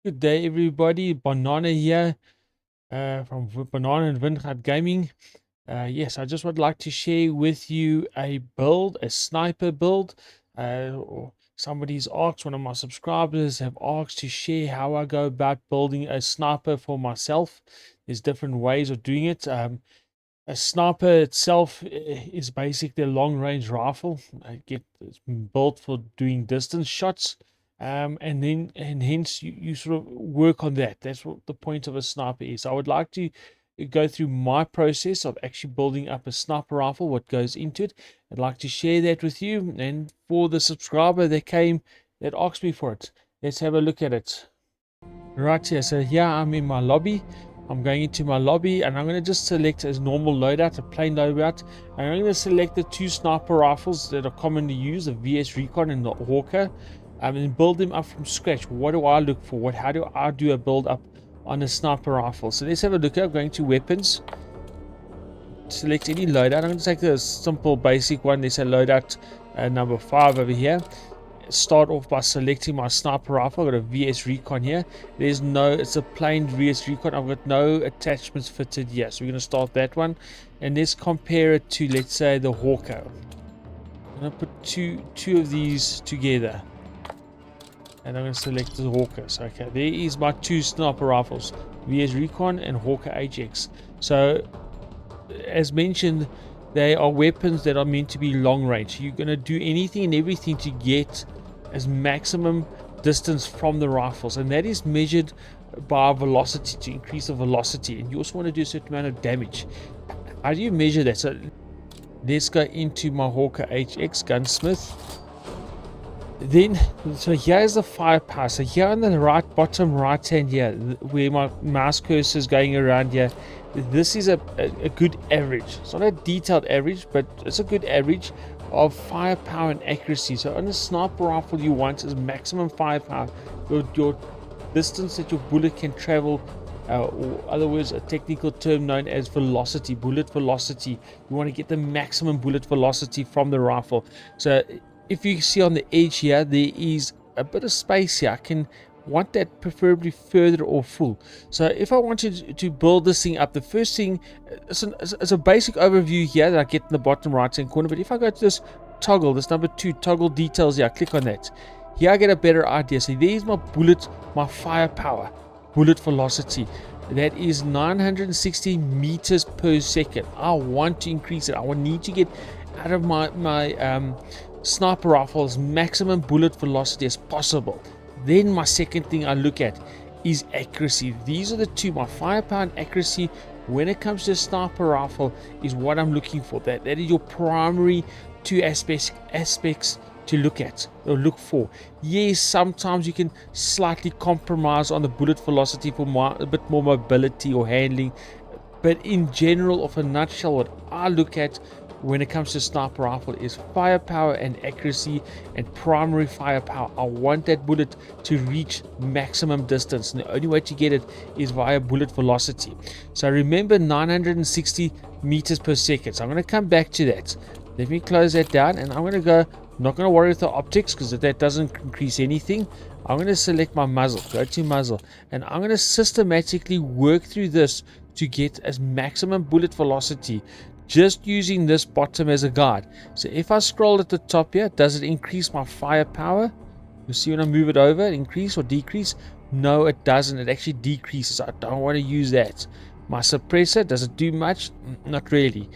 Good day, everybody. Banana here from Banana and Windgat Gaming. Yes, I just would like to share with you a build, a sniper build. Or somebody's asked, one of my subscribers have asked to share how I go about building a sniper for myself. There's different ways of doing it. A sniper itself is basically a long-range rifle. It's built for doing distance shots, and hence you sort of work on that. That's what the point of a sniper is. I would like to go through my process of actually building up a sniper rifle, what goes into it. I'd like to share that with you, and for the subscriber that asked me for it, let's have a look at it. Right here, so here I'm in my lobby. I'm going into my lobby and I'm going to just select as normal loadout, a plain loadout. And I'm going to select the two sniper rifles that are commonly used, the VS Recon and the Hawker, and build them up from scratch. What do I look for? How do I do a build up on a sniper rifle? So let's have a look. I'm going to weapons, select any loadout. I'm going to take the simple basic one. There's a loadout number 5 over here. Start off by selecting my sniper rifle. I've got a VS Recon here. It's a plain VS Recon. I've got no attachments fitted here, so we're going to start that one, and let's compare it to, let's say, the Hawker. I'm going to put two of these together, and I'm going to select the Hawker. So okay, there is my two sniper rifles, VS Recon and Hawker HX. So as mentioned, they are weapons that are meant to be long range. You're going to do anything and everything to get as maximum distance from the rifles, and that is measured by velocity, to increase the velocity, and you also want to do a certain amount of damage. How do you measure that? So let's go into my Hawker HX gunsmith. Then, so here's the firepower. So here on the bottom right hand here, where my mouse cursor is going around here, this is a good average. It's not a detailed average, but it's a good average of firepower and accuracy. So on a sniper rifle, you want is maximum firepower, your distance that your bullet can travel, or other words, a technical term known as velocity, bullet velocity. You want to get the maximum bullet velocity from the rifle. So if you see on the edge here, there is a bit of space here. I can want that preferably further or full. So if I wanted to build this thing up, the first thing, it's a basic overview here that I get in the bottom right hand corner. But if I go to this toggle, this number 2 toggle details here, I click on that. Here I get a better idea. So there's my bullet, my firepower, bullet velocity. That is 960 meters per second. I want to increase it. I need to get out of my sniper rifle as maximum bullet velocity as possible. Then my second thing I look at is accuracy. These are the two, my firepower and accuracy when it comes to a sniper rifle is what I'm looking for. That is your primary two aspects to look at or look for. Yes, sometimes you can slightly compromise on the bullet velocity for a bit more mobility or handling, but in general, of a nutshell, what I look at when it comes to sniper rifle is firepower and accuracy and primary firepower. I want that bullet to reach maximum distance, and the only way to get it is via bullet velocity. So remember 960 meters per second. So I'm going to come back to that. Let me close that down, and I'm going to go, I'm not going to worry with the optics because that doesn't increase anything. I'm going to select my muzzle, go to muzzle, and I'm going to systematically work through this to get as maximum bullet velocity, just using this bottom as a guide. So if I scroll at the top here, does it increase my firepower? You see when I move it over, increase or decrease? No, it doesn't. It actually decreases. I don't want to use that. My suppressor, does it do much? Not really.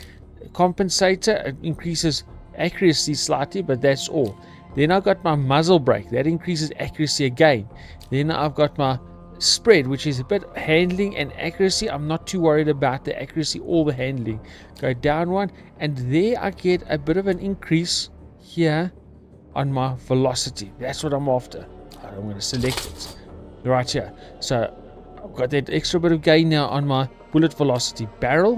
Compensator, it increases accuracy slightly, but that's all. Then I've got my muzzle brake, that increases accuracy again. Then I've got my spread, which is a bit handling and accuracy. I'm not too worried about the accuracy or the handling. Go down one, and there I get a bit of an increase here on my velocity. That's what I'm after. I'm going to select it right here. So I've got that extra bit of gain now on my bullet velocity. Barrel,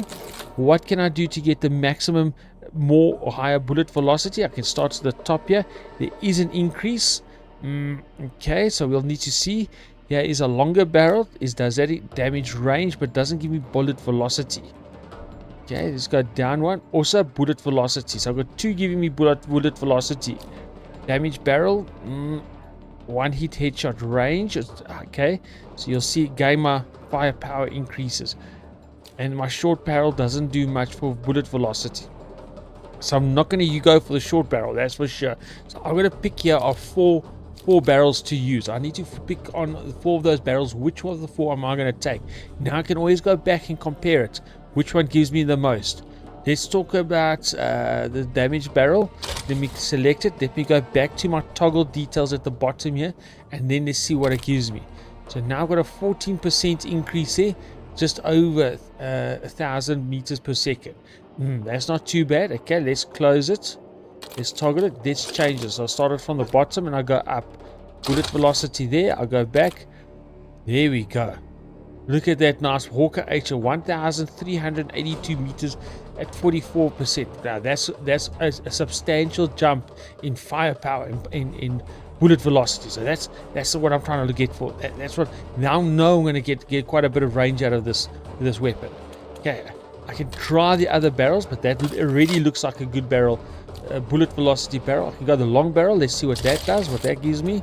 what can I do to get the maximum more or higher bullet velocity? I can start to the top here. There is an increase. Okay, so we'll need to see. Here is a longer barrel. Does that damage range but doesn't give me bullet velocity. Okay, let's go down one. Also bullet velocity. So I've got two giving me bullet velocity. Damage barrel. one hit headshot range. Okay, so you'll see gamer firepower increases, and my short barrel doesn't do much for bullet velocity. So I'm not going to go for the short barrel, that's for sure. So I'm going to pick here of four barrels to use. I need to pick on 4 of those barrels. Which one of the 4 am I going to take? Now I can always go back and compare it. Which one gives me the most? Let's talk about the damage barrel. Let me select it. Let me go back to my toggle details at the bottom here, and then let's see what it gives me. So now I've got a 14% increase there, just over 1,000 meters per second. That's not too bad. Okay, let's close it. Let's toggle it. Let's change it. So I started from the bottom and I go up. Bullet velocity there. I'll go back. There we go. Look at that nice Hawker H, 1,382 meters at 44%. Now that's a substantial jump in firepower, in bullet velocity. So that's what I'm trying to get for. That's what now I know I'm going to get quite a bit of range out of this weapon. Okay, I can try the other barrels, but that already looks like a good barrel, a bullet velocity barrel. I can go the long barrel. Let's see what that does, what that gives me.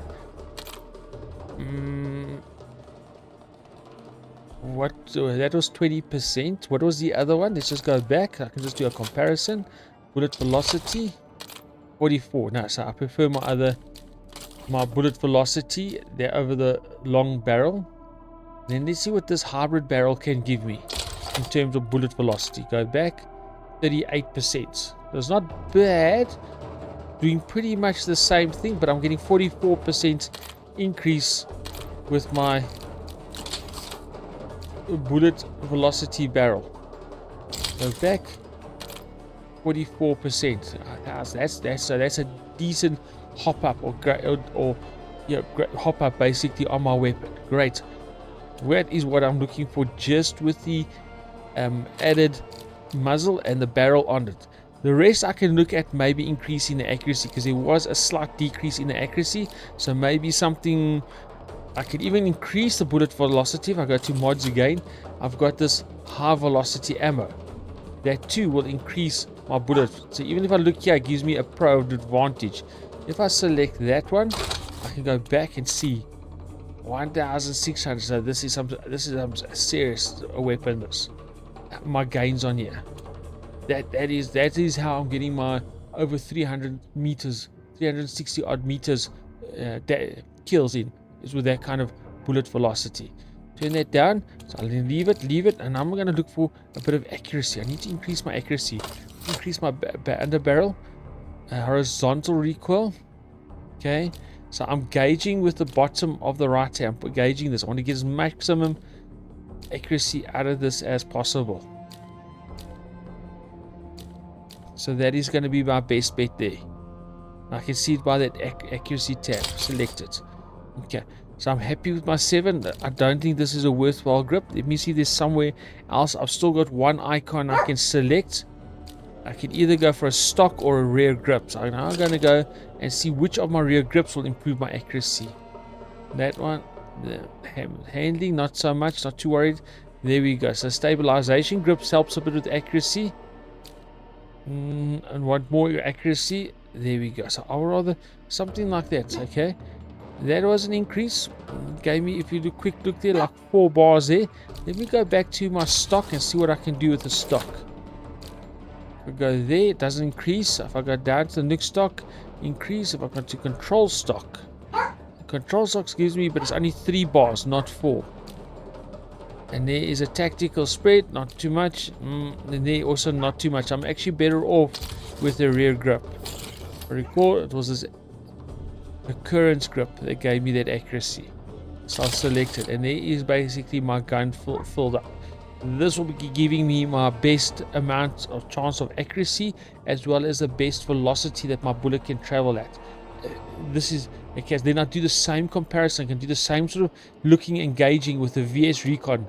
That was 20%. What was the other one? Let's just go back. I can just do a comparison. Bullet velocity 44. No, so I prefer my bullet velocity there over the long barrel. Then let's see what this hybrid barrel can give me in terms of bullet velocity. Go back, 38%. So it's not bad, doing pretty much the same thing, but I'm getting 44% increase with my bullet velocity barrel. Go back, 44%. That's a decent hop up or hop up basically on my weapon. Great. That is what I'm looking for, just with the added muzzle and the barrel on it. The rest I can look at maybe increasing the accuracy, because there was a slight decrease in the accuracy. So maybe something, I could even increase the bullet velocity. If I go to mods again, I've got this high velocity ammo. That too will increase my bullet. So even if I look here, it gives me a pro advantage. If I select that one, I can go back and see 1,600. So this is some serious weapon. This my gains on here. That is how I'm getting my over 300 meters, 360 odd meters kills in, is with that kind of bullet velocity. Turn that down. So I'll leave it, and I'm going to look for a bit of accuracy. I need to increase my accuracy, increase my under barrel, horizontal recoil. Okay, so I'm gauging with the bottom of the right hand. I'm gauging this. I want to get as maximum accuracy out of this as possible. So that is going to be my best bet there. I can see it by that accuracy tab. Select it. Okay, so I'm happy with my 7. I don't think this is a worthwhile grip. Let me see if there's somewhere else. I've still got one icon I can select. I can either go for a stock or a rear grip. So now I'm going to go and see which of my rear grips will improve my accuracy. That one, the handling, not so much, not too worried. There we go. So stabilization grips helps a bit with accuracy. And want more accuracy. There we go. So I'll rather something like that. Okay, that was an increase. Gave me, if you do quick look there, like 4 bars there. Let me go back to my stock and see what I can do with the stock. If I go there, it doesn't increase. If I go down to the next stock, increase. If I go to control stock, control stock gives me, but it's only 3 bars, not 4. And there is a tactical spread, not too much. And there also not too much. I'm actually better off with the rear grip. I recall it was this occurrence grip that gave me that accuracy. So I'll select it, and there is basically my gun filled up. This will be giving me my best amount of chance of accuracy, as well as the best velocity that my bullet can travel at. This is okay. Then I do the same comparison. I can do the same sort of looking, engaging with the VS Recon.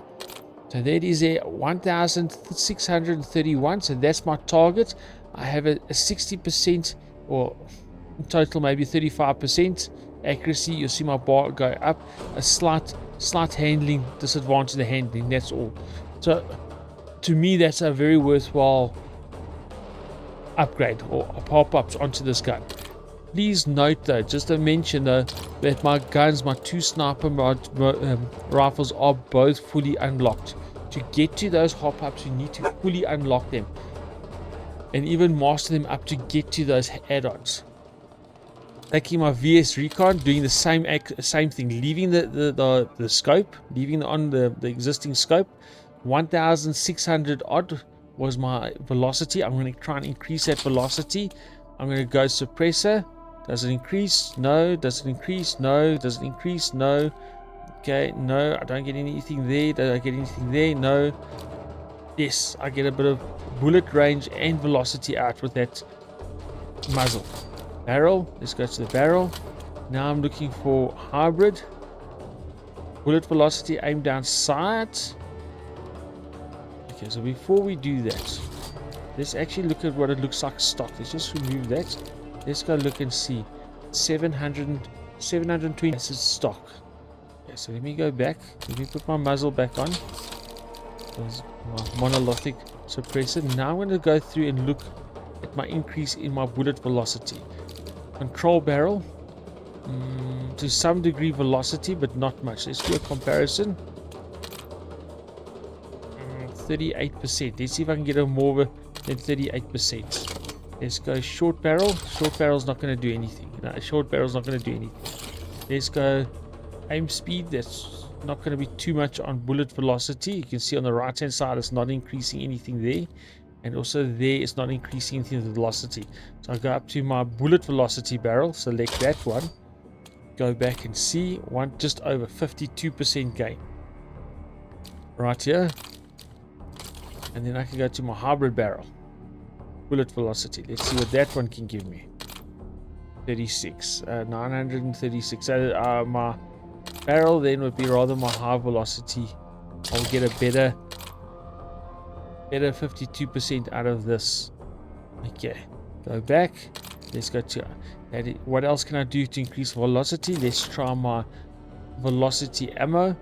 So that is a 1,631. So that's my target. I have a 60%, or in total maybe 35% accuracy. You'll see my bar go up. A slight handling disadvantage in the handling. That's all. So to me, that's a very worthwhile upgrade or pop-ups onto this gun. Please note though, just to mention though, that my guns, my two sniper rifles are both fully unlocked. To get to those hop-ups, you need to fully unlock them and even master them up to get to those add-ons. Taking my VS Recon, doing the same thing, leaving the scope, leaving on the existing scope. 1600 odd was my velocity. I'm going to try and increase that velocity. I'm going to go suppressor. Does it increase? No. Does it increase? No. Does it increase? No. Okay, no, I don't get anything there. Do I get anything there? No. Yes, I get a bit of bullet range and velocity out with that muzzle. Barrel, let's go to the barrel. Now I'm looking for hybrid. Bullet velocity, aim down sight. Okay, so before we do that, let's actually look at what it looks like stock. Let's just remove that. Let's go look and see. 720, this is stock. Okay, so let me go back. Let me put my muzzle back on. There's my monolithic suppressor. Now I'm going to go through and look at my increase in my bullet velocity. Control barrel. To some degree velocity, but not much. Let's do a comparison. 38%. Let's see if I can get a more than 38%. Let's go short barrel. Short barrel's not going to do anything. No, short barrel's not going to do anything. Let's go aim speed. That's not going to be too much on bullet velocity. You can see on the right hand side it's not increasing anything there, and also there it's not increasing anything with velocity. So I go up to my bullet velocity barrel, select that one, go back and see just over 52% gain right here. And then I can go to my hybrid barrel, bullet velocity. Let's see what that one can give me. 36, 936. So my barrel then would be rather my high velocity. I'll get a better 52% out of this. Okay, go back. Let's go to that. What else can I do to increase velocity? Let's try my velocity ammo.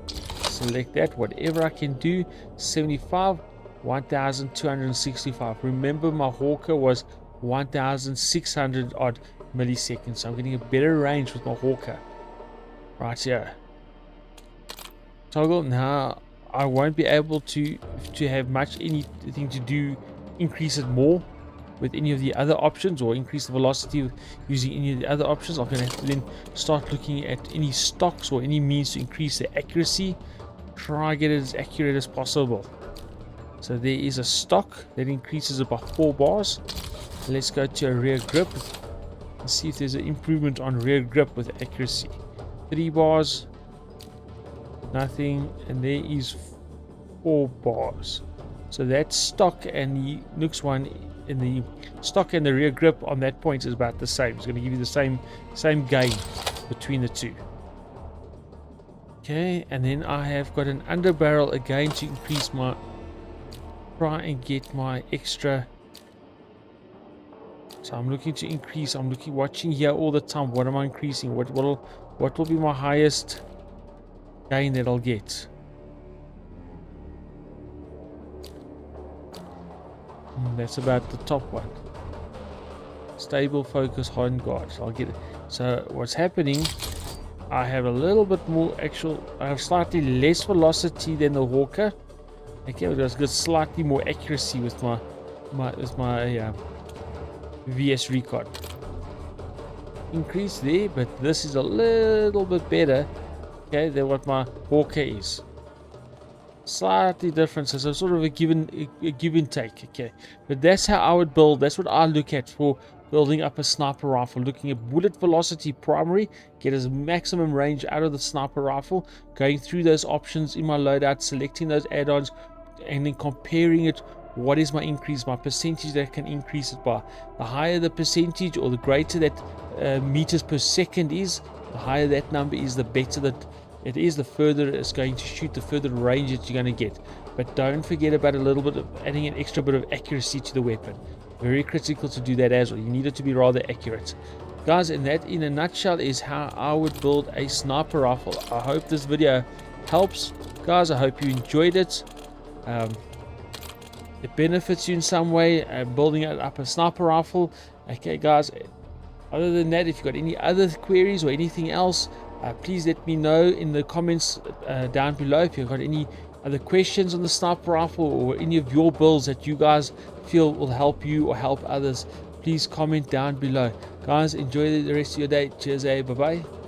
Select that. Whatever I can do. 75, 1265. Remember, my Hawker was 1600 odd milliseconds, so I'm getting a better range with my Hawker right here. Toggle. Now I won't be able to have anything to do increase it more with any of the other options, or increase the velocity using any of the other options. I'm going to then start looking at any stocks or any means to increase the accuracy. Try get it as accurate as possible. So there is a stock that increases about 4 bars. Let's go to a rear grip and see if there's an improvement on rear grip with accuracy. 3 bars, nothing, and there is 4 bars. So that stock and the Nooks one in the stock and the rear grip on that point is about the same. It's going to give you the same gain between the two. Okay, and then I have got an under barrel again to increase my, try and get my extra. So I'm looking to increase. I'm watching here all the time. What am I increasing? What will be my highest gain that I'll get? That's about the top one. Stable, focus, hard guard. So I'll get it. So what's happening? I have a little bit more I have slightly less velocity than the Hawker. Okay, but I've got slightly more accuracy with my VS Recon. Increase there, but this is a little bit better, okay, than what my Hawker is. Slightly different, so sort of a give and take, okay. But that's how I would build. That's what I look at for building up a sniper rifle. Looking at bullet velocity primary, get as maximum range out of the sniper rifle, going through those options in my loadout, selecting those add-ons, and then comparing it. What is my increase, my percentage that I can increase it by? The higher the percentage, or the greater that meters per second is, the higher that number is, the better that it is, the further it's going to shoot, the further range that you're going to get. But don't forget about a little bit of adding an extra bit of accuracy to the weapon. Very critical to do that as well. You need it to be rather accurate. Guys, and that in a nutshell is how I would build a sniper rifle. I hope this video helps. Guys, I hope you enjoyed it. It benefits you in some way, building up a sniper rifle. Okay, guys, Other than that, if you've got any other queries or anything else, please let me know in the comments down below. If you've got any other questions on the sniper rifle or any of your builds that you guys feel will help you or help others, please comment down below. Guys, enjoy the rest of your day. Cheers, bye bye.